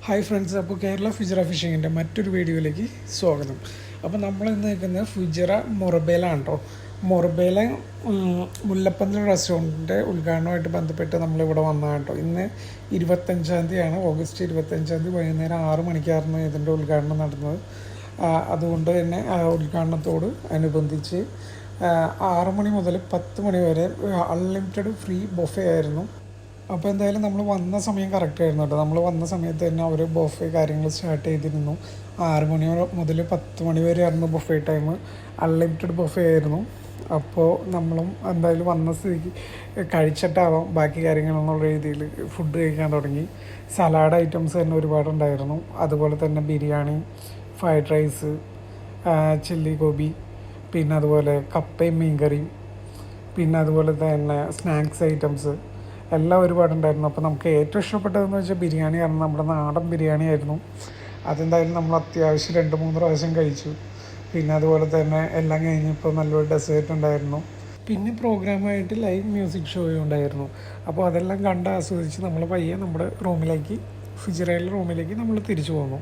Hi friends, അപ്പോൾ കേരള ഫുജറ ഫിഷിങ്ങിൻ്റെ മറ്റൊരു വീഡിയോയിലേക്ക് സ്വാഗതം. അപ്പോൾ നമ്മൾ ഇന്ന് നിൽക്കുന്നത് ഫുജറ മൊറബേലാണ് കേട്ടോ. മൊറബേല മുല്ലപ്പന്തൽ റെസ്റ്റോറൻറ്റിൻ്റെ ഉദ്ഘാടനവുമായിട്ട് ബന്ധപ്പെട്ട് നമ്മളിവിടെ വന്നതാണ് കേട്ടോ. ഇന്ന് 25-ാം തീയതിയാണ്, ഓഗസ്റ്റ് 25-ാം തീയതി വൈകുന്നേരം 6 മണിക്കായിരുന്നു ഇതിൻ്റെ ഉദ്ഘാടനം നടന്നത്. അതുകൊണ്ട് തന്നെ ഉദ്ഘാടനത്തോട് അനുബന്ധിച്ച് 6 മണി മുതൽ 10 മണി വരെ അൺലിമിറ്റഡ് ഫ്രീ ബൊഫേ ആയിരുന്നു. അപ്പോൾ എന്തായാലും നമ്മൾ വന്ന സമയം കറക്റ്റ് ആയിരുന്നു കേട്ടോ. നമ്മൾ വന്ന സമയത്ത് തന്നെ അവർ ബൊഫേ കാര്യങ്ങൾ സ്റ്റാർട്ട് ചെയ്തിരുന്നു. 6 മണി മുതൽ 10 മണി വരെ ആയിരുന്നു ബൊഫേ ടൈം. അൺലിമിറ്റഡ് ബൊഫേ ആയിരുന്നു. അപ്പോൾ നമ്മളും എന്തായാലും വന്ന സ്ഥിതിക്ക് കഴിച്ചിട്ടാവാം ബാക്കി കാര്യങ്ങളെന്നുള്ള രീതിയിൽ ഫുഡ് കഴിക്കാൻ തുടങ്ങി. സലാഡ് ഐറ്റംസ് തന്നെ ഒരുപാടുണ്ടായിരുന്നു. അതുപോലെ തന്നെ biryani, fried rice, chilli gobi, പിന്നെ അതുപോലെ കപ്പയും മീൻകറിയും, പിന്നെ അതുപോലെ തന്നെ സ്നാക്സ് ഐറ്റംസ് എല്ലാം ഒരുപാടുണ്ടായിരുന്നു. അപ്പോൾ നമുക്ക് ഏറ്റവും ഇഷ്ടപ്പെട്ടതെന്ന് വെച്ചാൽ ബിരിയാണി ആയിരുന്നു. നമ്മുടെ നാടൻ ബിരിയാണി ആയിരുന്നു. അതെന്തായാലും നമ്മൾ അത്യാവശ്യം 2-3 പ്രാവശ്യം കഴിച്ചു. പിന്നെ അതുപോലെ തന്നെ എല്ലാം കഴിഞ്ഞപ്പോൾ നല്ലൊരു ഡെസേർട്ട് ഉണ്ടായിരുന്നു. പിന്നെ പ്രോഗ്രാമായിട്ട് ലൈവ് മ്യൂസിക് ഷോയും ഉണ്ടായിരുന്നു. അപ്പോൾ അതെല്ലാം കണ്ട് ആസ്വദിച്ച് നമ്മൾ പയ്യെ നമ്മുടെ റൂമിലേക്ക്, ഫുജറയിലെ റൂമിലേക്ക് നമ്മൾ തിരിച്ചു പോന്നു.